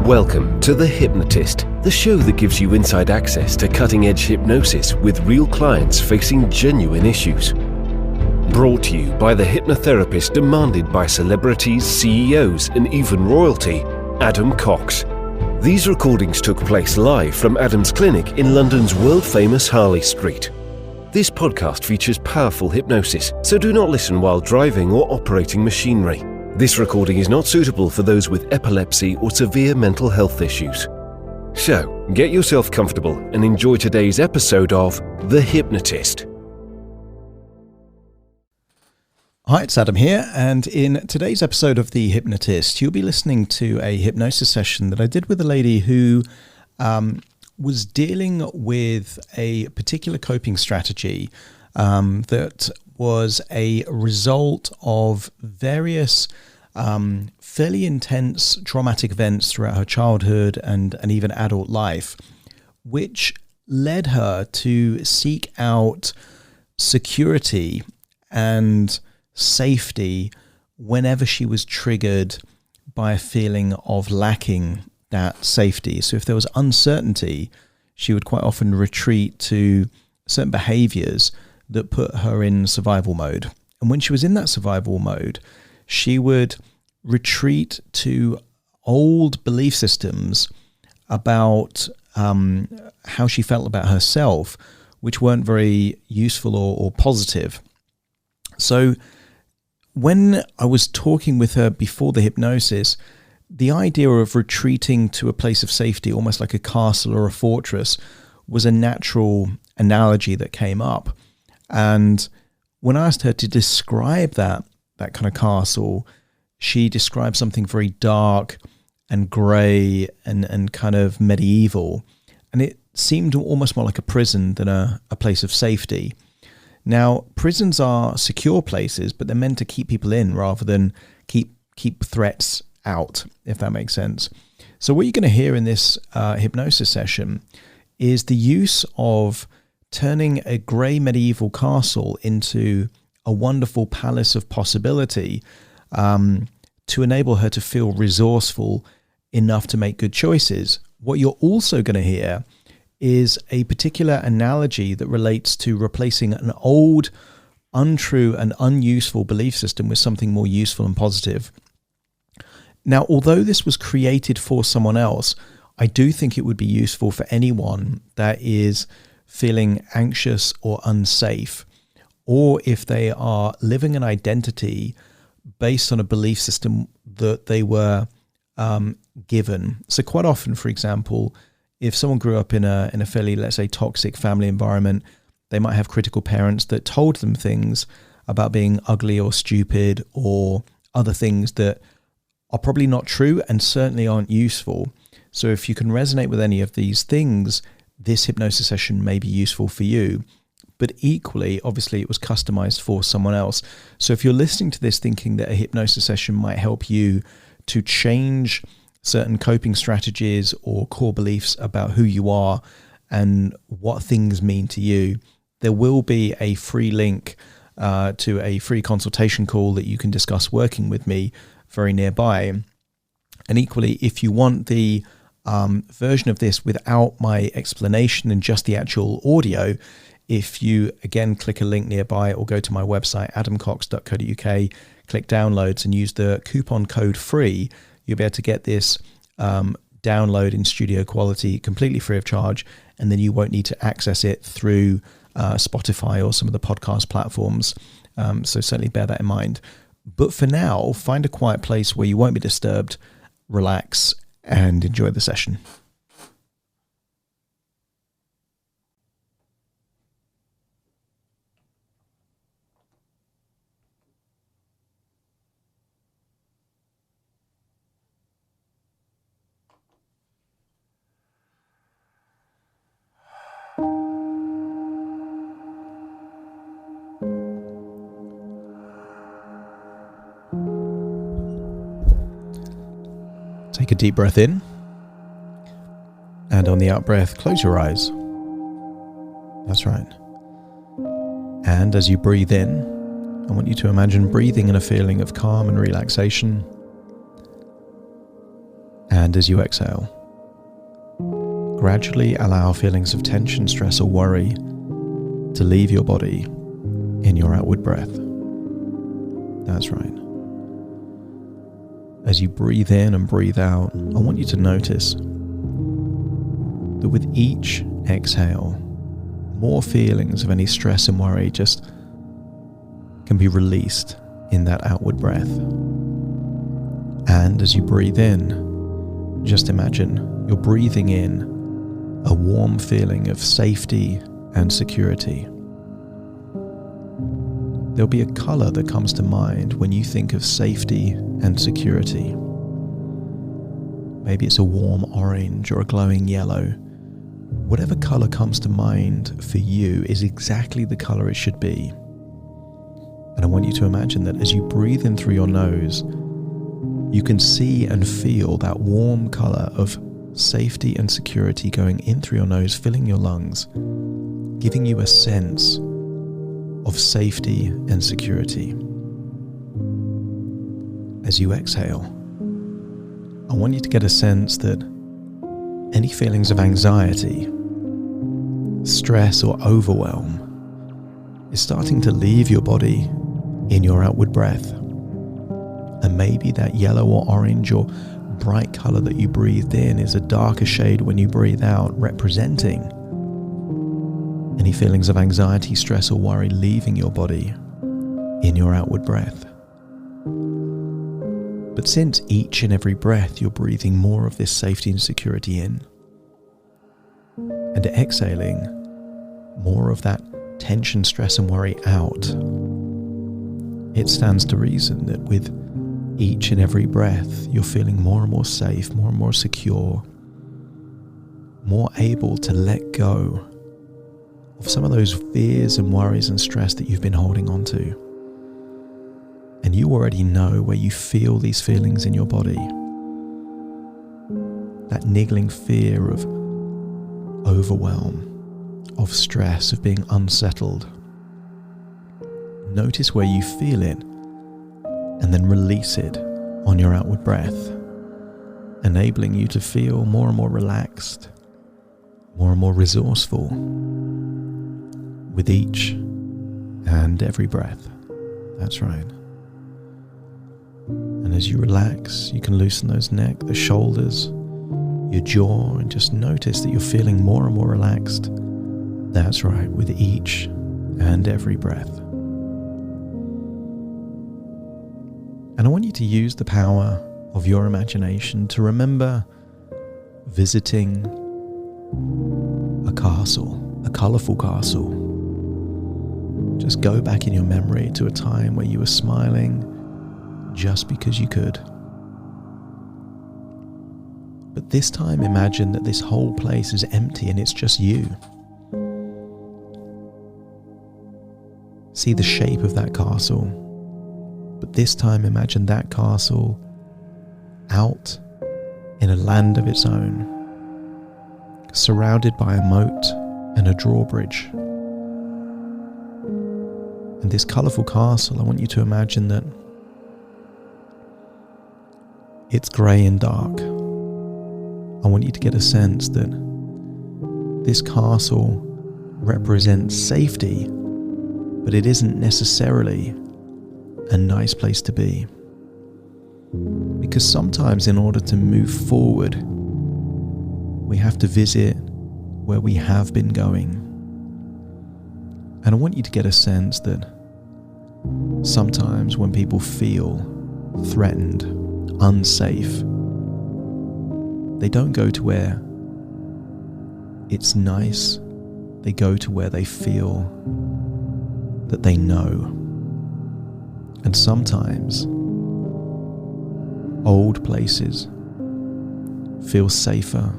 Welcome to The Hypnotist, the show that gives you inside access to cutting-edge hypnosis with real clients facing genuine issues. Brought to you by the hypnotherapist demanded by celebrities, CEOs, and even royalty, Adam Cox. These recordings took place live from Adam's clinic in London's world-famous Harley Street. This podcast features powerful hypnosis, so do not listen while driving or operating machinery. This recording is not suitable for those with epilepsy or severe mental health issues. So, get yourself comfortable and enjoy today's episode of The Hypnotist. Hi, it's Adam here, and in today's episode of The Hypnotist, you'll be listening to a hypnosis session that I did with a lady who was dealing with a particular coping strategy that was a result of various fairly intense traumatic events throughout her childhood and even adult life, which led her to seek out security and safety whenever she was triggered by a feeling of lacking that safety. So if there was uncertainty, she would quite often retreat to certain behaviors that put her in survival mode. And when she was in that survival mode, she would retreat to old belief systems about how she felt about herself, which weren't very useful or positive. So when I was talking with her before the hypnosis, the idea of retreating to a place of safety, almost like a castle or a fortress, was a natural analogy that came up. And when I asked her to describe that kind of castle, she described something very dark and grey and kind of medieval. And it seemed almost more like a prison than a place of safety. Now, prisons are secure places, but they're meant to keep people in rather than keep threats out, if that makes sense. So what you're going to hear in this hypnosis session is the use of turning a grey medieval castle into a wonderful palace of possibility to enable her to feel resourceful enough to make good choices. What you're also going to hear is a particular analogy that relates to replacing an old, untrue and unuseful belief system with something more useful and positive. Now, although this was created for someone else, I do think it would be useful for anyone that is feeling anxious or unsafe, or if they are living an identity based on a belief system that they were given. So quite often, for example, if someone grew up in a fairly, let's say, toxic family environment, they might have critical parents that told them things about being ugly or stupid or other things that are probably not true and certainly aren't useful. So if you can resonate with any of these things, this hypnosis session may be useful for you. But equally, obviously, it was customized for someone else. So if you're listening to this thinking that a hypnosis session might help you to change certain coping strategies or core beliefs about who you are and what things mean to you, there will be a free link to a free consultation call that you can discuss working with me very nearby. And equally, if you want the version of this without my explanation and just the actual audio, if you again click a link nearby or go to my website adamcox.co.uk, click downloads and use the coupon code FREE, you'll be able to get this download in studio quality completely free of charge, and then you won't need to access it through Spotify or some of the podcast platforms. So certainly bear that in mind. But for now, find a quiet place where you won't be disturbed, relax, and enjoy the session. Take a deep breath in, and on the out breath, close your eyes. That's right. And as you breathe in, I want you to imagine breathing in a feeling of calm and relaxation. And as you exhale, gradually allow feelings of tension, stress, or worry to leave your body in your outward breath. That's right. As you breathe in and breathe out, I want you to notice that with each exhale, more feelings of any stress and worry just can be released in that outward breath. And as you breathe in, just imagine you're breathing in a warm feeling of safety and security. There'll be a color that comes to mind when you think of safety and security. Maybe it's a warm orange or a glowing yellow. Whatever color comes to mind for you is exactly the color it should be. And I want you to imagine that as you breathe in through your nose, you can see and feel that warm color of safety and security going in through your nose, filling your lungs, giving you a sense of safety and security. As you exhale, I want you to get a sense that any feelings of anxiety, stress, or overwhelm is starting to leave your body in your outward breath. And maybe that yellow or orange or bright color that you breathed in is a darker shade when you breathe out, representing any feelings of anxiety, stress, or worry leaving your body in your outward breath. But since each and every breath you're breathing more of this safety and security in, and exhaling more of that tension, stress, and worry out, it stands to reason that with each and every breath you're feeling more and more safe, more and more secure, more able to let go of some of those fears and worries and stress that you've been holding on to. And you already know where you feel these feelings in your body. That niggling fear of overwhelm, of stress, of being unsettled. Notice where you feel it and then release it on your outward breath, enabling you to feel more and more relaxed, more and more resourceful with each and every breath. That's right. And as you relax, you can loosen those neck, the shoulders, your jaw, and just notice that you're feeling more and more relaxed. That's right, with each and every breath. And I want you to use the power of your imagination to remember visiting a castle, a colourful castle. Just go back in your memory to a time where you were smiling just because you could. But this time imagine that this whole place is empty and it's just you. See the shape of that castle. But this time imagine that castle out in a land of its own, surrounded by a moat and a drawbridge. And this colourful castle, I want you to imagine that it's grey and dark. I want you to get a sense that this castle represents safety, but it isn't necessarily a nice place to be. Because sometimes in order to move forward, we have to visit where we have been going. And I want you to get a sense that sometimes when people feel threatened, unsafe, they don't go to where it's nice. They go to where they feel that they know. And sometimes old places feel safer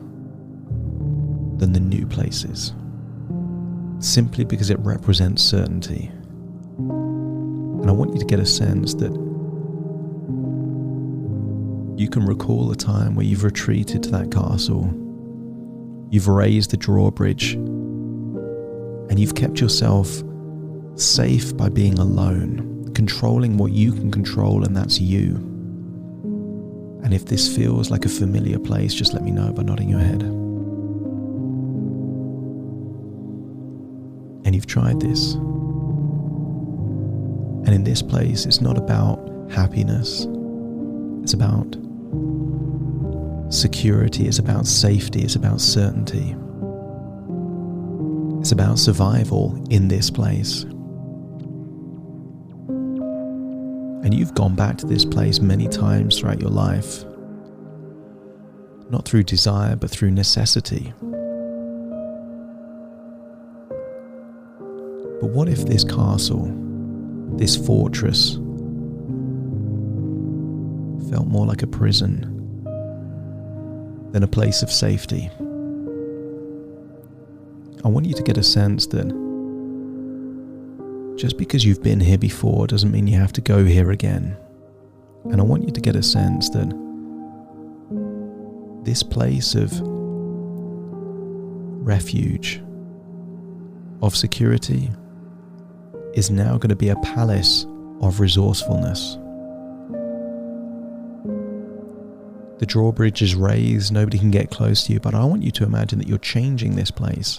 than the new places, simply because it represents certainty. And I want you to get a sense that you can recall a time where you've retreated to that castle, you've raised the drawbridge, and you've kept yourself safe by being alone, controlling what you can control, and that's you. And if this feels like a familiar place, just let me know by nodding your head. And you've tried this. And in this place, it's not about happiness. It's about security. It's about safety. It's about certainty. It's about survival in this place. And you've gone back to this place many times throughout your life. Not through desire, but through necessity. But what if this castle, this fortress, felt more like a prison than a place of safety? I want you to get a sense that just because you've been here before doesn't mean you have to go here again. And I want you to get a sense that this place of refuge, of security, is now going to be a palace of resourcefulness. The drawbridge is raised, nobody can get close to you, but I want you to imagine that you're changing this place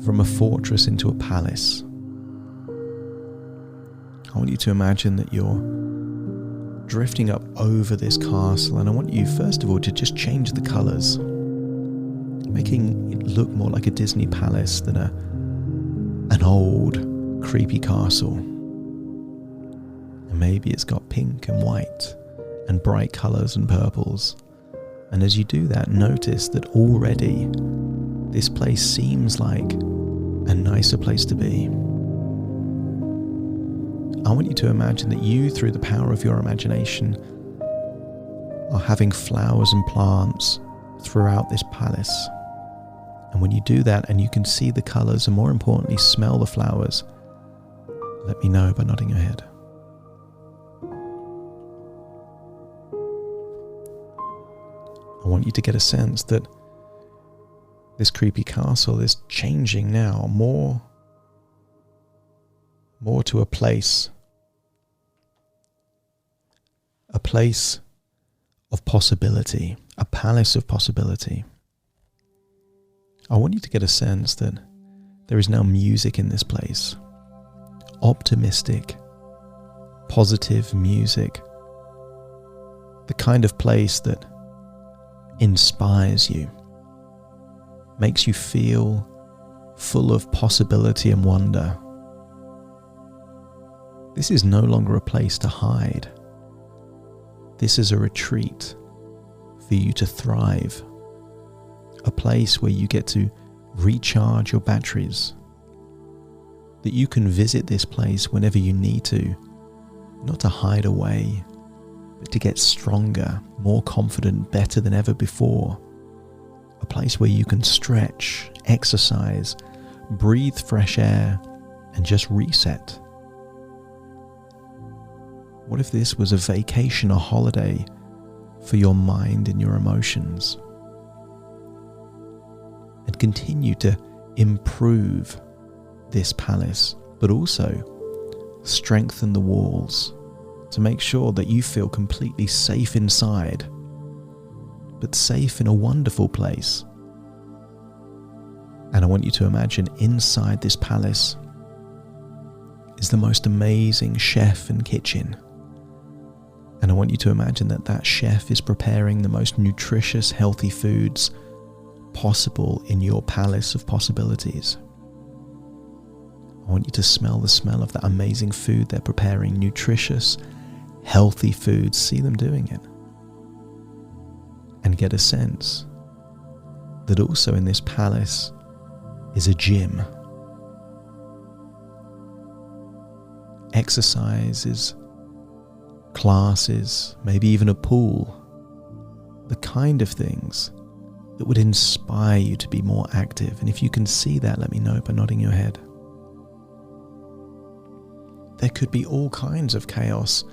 from a fortress into a palace. I want you to imagine that you're drifting up over this castle, and I want you first of all to just change the colours, making it look more like a Disney palace than an old creepy castle. And maybe it's got pink and white and bright colours and purples. And as you do that, notice that already this place seems like a nicer place to be. I want you to imagine that you, through the power of your imagination, are having flowers and plants throughout this palace. And when you do that and you can see the colours and more importantly smell the flowers, let me know by nodding your head. I want you to get a sense that this creepy castle is changing now more to a place of possibility, a palace of possibility. I want you to get a sense that there is now music in this place. Optimistic, positive music. The kind of place that inspires you, makes you feel full of possibility and wonder. This is no longer a place to hide. This is a retreat for you to thrive. A place where you get to recharge your batteries. That you can visit this place whenever you need to, not to hide away, but to get stronger, more confident, better than ever before. A place where you can stretch, exercise, breathe fresh air, and just reset. What if this was a vacation, a holiday for your mind and your emotions? And continue to improve this palace, but also strengthen the walls to make sure that you feel completely safe inside, but safe in a wonderful place. And I want you to imagine inside this palace is the most amazing chef and kitchen. And I want you to imagine that that chef is preparing the most nutritious, healthy foods possible in your palace of possibilities. I want you to smell the smell of that amazing food they're preparing, nutritious, healthy foods, see them doing it. And get a sense that also in this palace is a gym. Exercises, classes, maybe even a pool. The kind of things that would inspire you to be more active. And if you can see that, let me know by nodding your head. There could be all kinds of chaos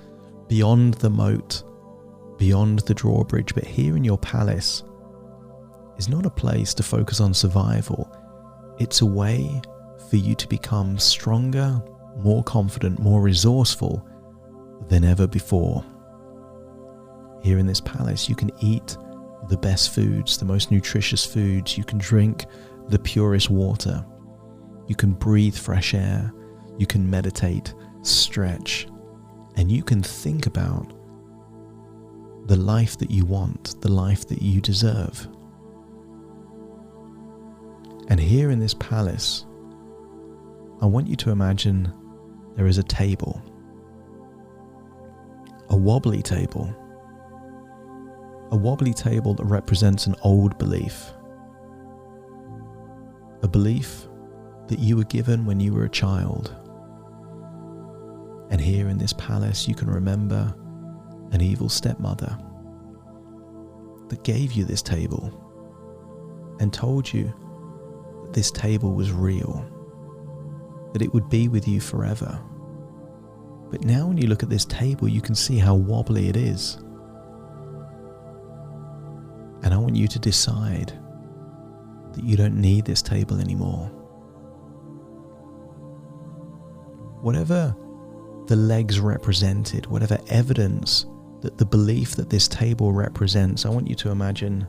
beyond the moat, beyond the drawbridge, but here in your palace is not a place to focus on survival. It's a way for you to become stronger, more confident, more resourceful than ever before. Here in this palace, you can eat the best foods, the most nutritious foods. You can drink the purest water. You can breathe fresh air. You can meditate, stretch, and you can think about the life that you want, the life that you deserve. And here in this palace, I want you to imagine there is a table, a wobbly table that represents an old belief, a belief that you were given when you were a child. And here in this palace, you can remember an evil stepmother that gave you this table and told you that this table was real, that it would be with you forever. But now when you look at this table, you can see how wobbly it is. And I want you to decide that you don't need this table anymore. Whatever the legs represented, whatever evidence that the belief that this table represents, I want you to imagine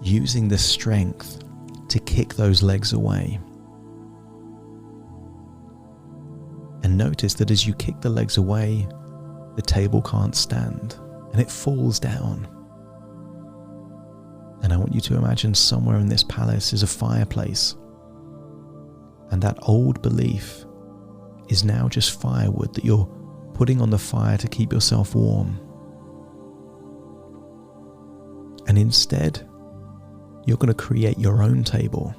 using the strength to kick those legs away. And notice that as you kick the legs away, the table can't stand and it falls down. And I want you to imagine somewhere in this palace is a fireplace. And that old belief is now just firewood that you're putting on the fire to keep yourself warm. And instead, you're going to create your own table.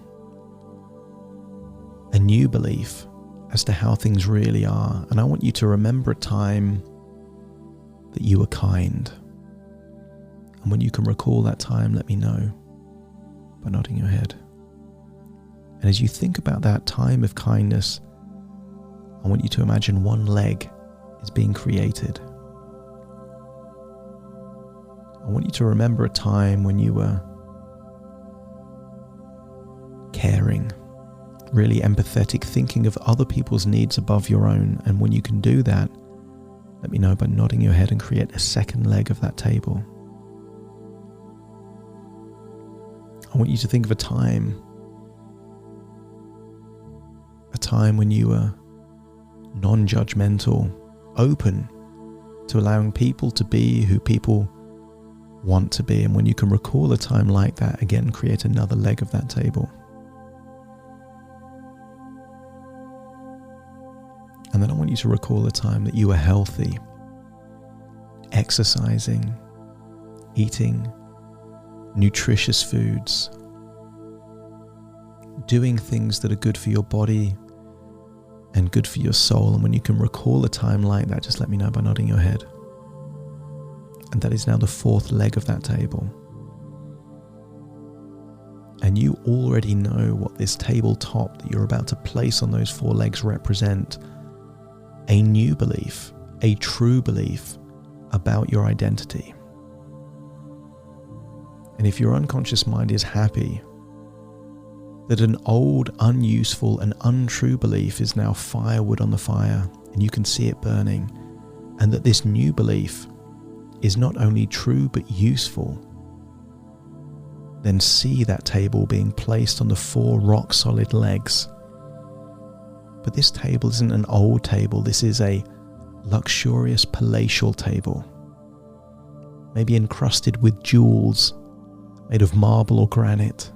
A new belief as to how things really are. And I want you to remember a time that you were kind. And when you can recall that time, let me know by nodding your head. And as you think about that time of kindness, I want you to imagine one leg is being created. I want you to remember a time when you were caring, really empathetic, thinking of other people's needs above your own. And when you can do that, let me know by nodding your head and create a second leg of that table. I want you to think of a time when you were non-judgmental, open to allowing people to be who people want to be. And when you can recall a time like that, again, create another leg of that table. And then I want you to recall a time that you were healthy, exercising, eating nutritious foods, doing things that are good for your body and good for your soul. And when you can recall a time like that, just let me know by nodding your head. And that is now the fourth leg of that table. And you already know what this tabletop that you're about to place on those four legs represent. A new belief, a true belief about your identity. And if your unconscious mind is happy that an old, unuseful and untrue belief is now firewood on the fire and you can see it burning, and that this new belief is not only true but useful, then see that table being placed on the four rock-solid legs. But this table isn't an old table, this is a luxurious palatial table, maybe encrusted with jewels, made of marble or granite.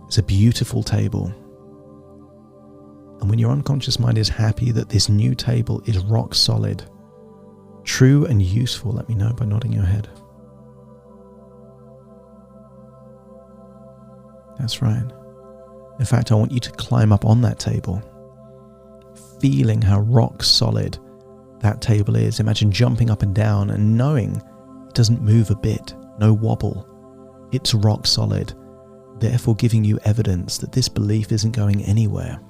It's a beautiful table. And when your unconscious mind is happy that this new table is rock solid, true and useful, let me know by nodding your head. That's right. In fact, I want you to climb up on that table, feeling how rock solid that table is. Imagine jumping up and down and knowing it doesn't move a bit, no wobble. It's rock solid, therefore giving you evidence that this belief isn't going anywhere.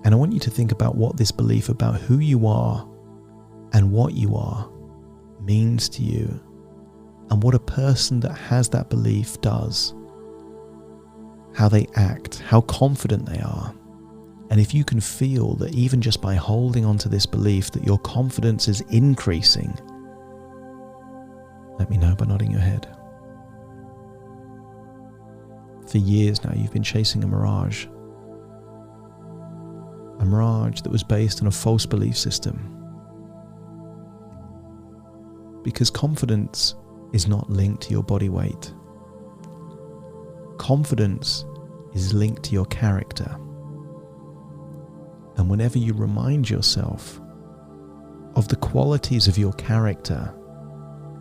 And I want you to think about what this belief about who you are and what you are means to you, and what a person that has that belief does, how they act, how confident they are, And if you can feel that even just by holding on to this belief that your confidence is increasing, let me know by nodding your head. For years now, you've been chasing a mirage that was based on a false belief system. Because confidence is not linked to your body weight. Confidence is linked to your character. And whenever you remind yourself of the qualities of your character,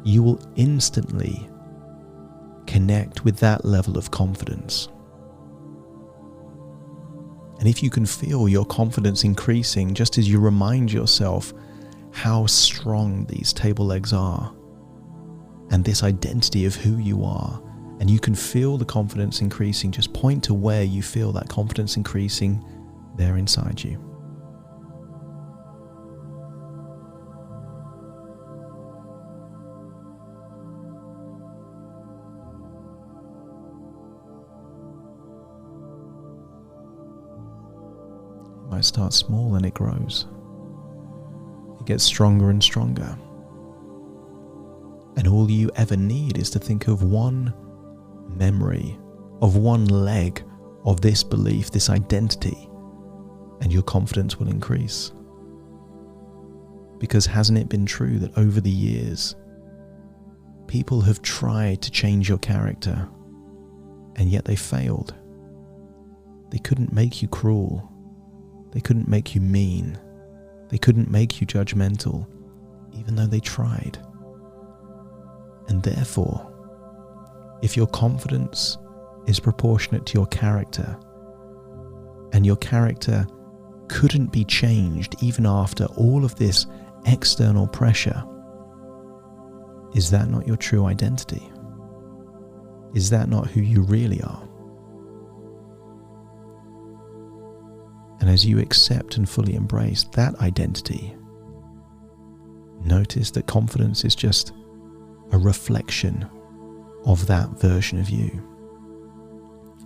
you will instantly connect with that level of confidence. And if you can feel your confidence increasing just as you remind yourself how strong these table legs are and this identity of who you are, and you can feel the confidence increasing, just point to where you feel that confidence increasing there inside you. It might start small and it grows. It gets stronger and stronger. And all you ever need is to think of one memory, of one leg of this belief, this identity, and your confidence will increase. Because hasn't it been true that over the years, people have tried to change your character, and yet they failed? They couldn't make you cruel. They couldn't make you mean. They couldn't make you judgmental, even though they tried. And therefore, if your confidence is proportionate to your character, and your character couldn't be changed even after all of this external pressure, is that not your true identity? Is that not who you really are? And as you accept and fully embrace that identity, notice that confidence is just a reflection of that version of you.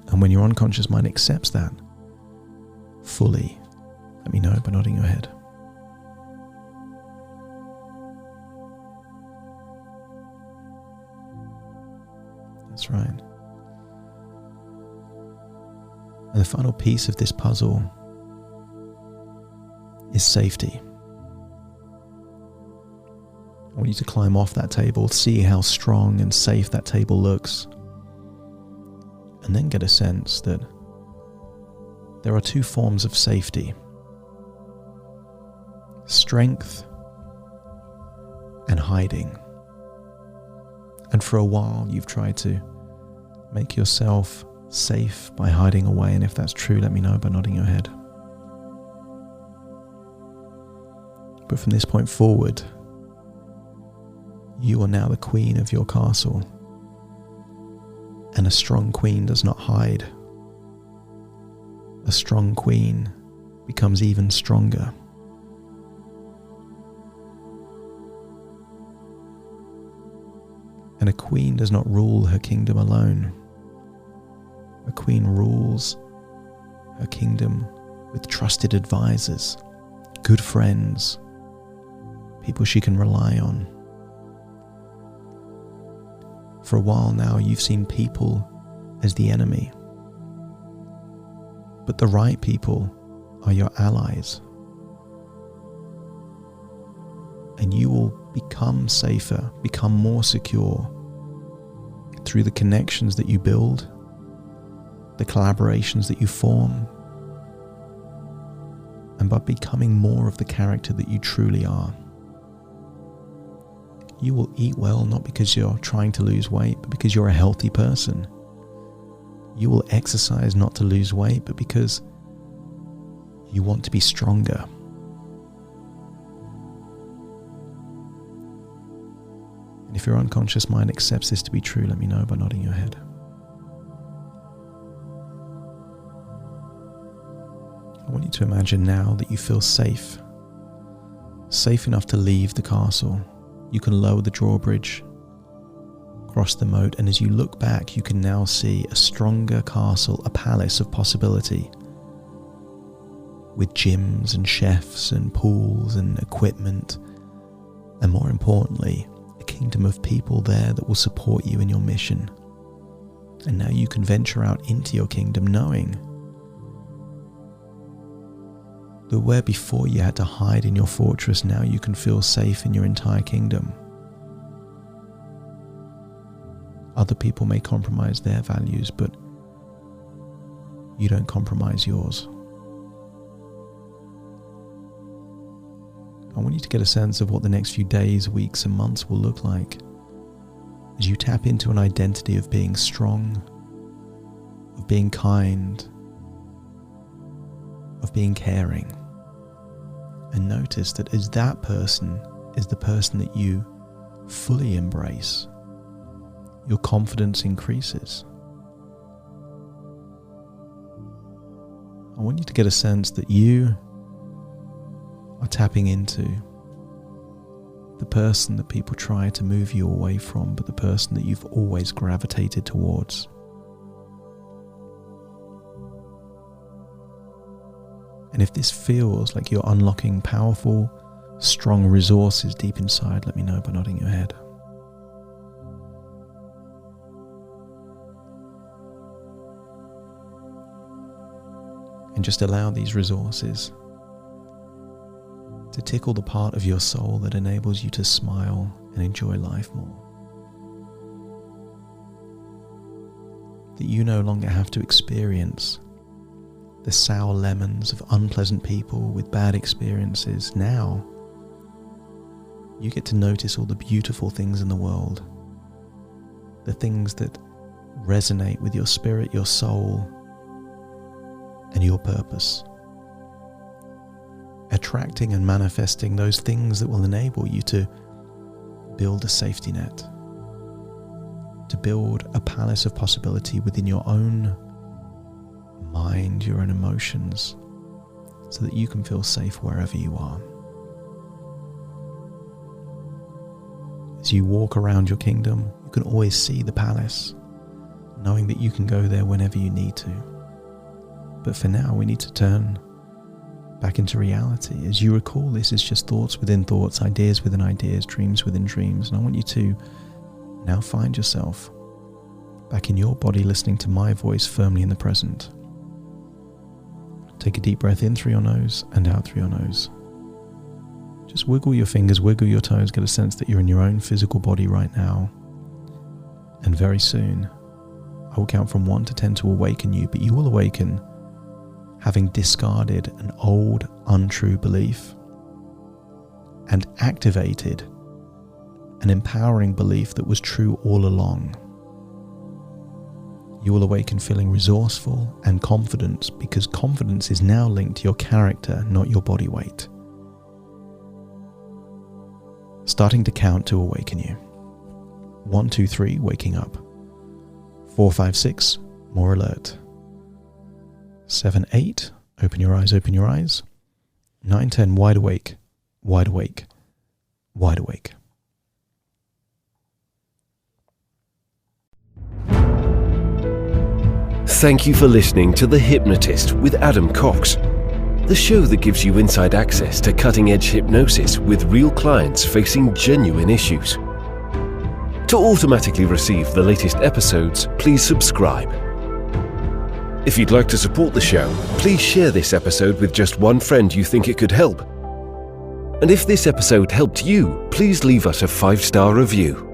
And when your unconscious mind accepts that fully, let me know by nodding your head. That's right. And the final piece of this puzzle is safety. I want you to climb off that table, see how strong and safe that table looks, and then get a sense that there are two forms of safety: strength and hiding. And for a while you've tried to make yourself safe by hiding away, and if that's true, let me know by nodding your head. But from this point forward, you are now the queen of your castle. And a strong queen does not hide. A strong queen becomes even stronger. And a queen does not rule her kingdom alone. A queen rules her kingdom with trusted advisors, good friends, people she can rely on. For a while now, you've seen people as the enemy. But the right people are your allies. And you will become safer, become more secure through the connections that you build, the collaborations that you form, and by becoming more of the character that you truly are. You will eat well not because you're trying to lose weight, but because you're a healthy person. You will exercise not to lose weight, but because you want to be stronger. And if your unconscious mind accepts this to be true, let me know by nodding your head. I want you to imagine now that you feel safe enough to leave the castle. You can lower the drawbridge, cross the moat, and as you look back, you can now see a stronger castle, a palace of possibility. with gyms and chefs and pools and equipment, and more importantly, a kingdom of people there that will support you in your mission. And now you can venture out into your kingdom knowing that where before you had to hide in your fortress, now you can feel safe in your entire kingdom. Other people may compromise their values, but you don't compromise yours. I want you to get a sense of what the next few days, weeks, and months will look like as you tap into an identity of being strong, of being kind, of being caring. And notice that as that person is the person that you fully embrace, your confidence increases. I want you to get a sense that you are tapping into the person that people try to move you away from, but the person that you've always gravitated towards. And if this feels like you're unlocking powerful, strong resources deep inside, let me know by nodding your head. And just allow these resources to tickle the part of your soul that enables you to smile and enjoy life more. That you no longer have to experience the sour lemons of unpleasant people with bad experiences. Now, you get to notice all the beautiful things in the world, the things that resonate with your spirit, your soul, and your purpose. Attracting and manifesting those things that will enable you to build a safety net, to build a palace of possibility within your own mind, your own emotions, so that you can feel safe wherever you are. As you walk around your kingdom, you can always see the palace, knowing that you can go there whenever you need to. But for now, we need to turn back into reality. As you recall, this is just thoughts within thoughts, ideas within ideas, dreams within dreams. And I want you to now find yourself back in your body, listening to my voice firmly in the present. Take a deep breath in through your nose and out through your nose. Just wiggle your fingers, wiggle your toes, get a sense that you're in your own physical body right now. And very soon, I will count from 1 to 10 to awaken you, but you will awaken having discarded an old, untrue belief and activated an empowering belief that was true all along. You will awaken feeling resourceful and confident, because confidence is now linked to your character, not your body weight. Starting to count to awaken you. 1, 2, 3, waking up. 4, 5, 6, more alert. 7, 8, open your eyes, open your eyes. 9, 10, wide awake, wide awake, wide awake. Thank you for listening to The Hypnotist with Adam Cox, the show that gives you inside access to cutting-edge hypnosis with real clients facing genuine issues. To automatically receive the latest episodes, please subscribe. If you'd like to support the show, please share this episode with just one friend you think it could help. And if this episode helped you, please leave us a 5-star review.